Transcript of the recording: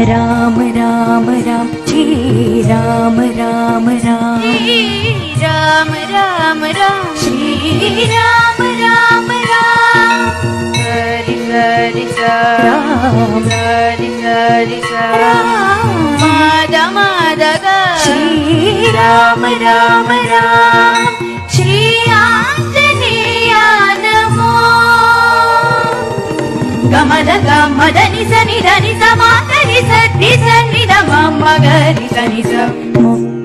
राम राम राम श्री राम राम राम राम राम राम श्री राम राम राम हरि हरि राम हरि हरि राम माद मादग श्री राम राम राम श्री आंजनेय नमो गमद गमद निस निध निस मातरि सति सन्निध मम गरि सनि स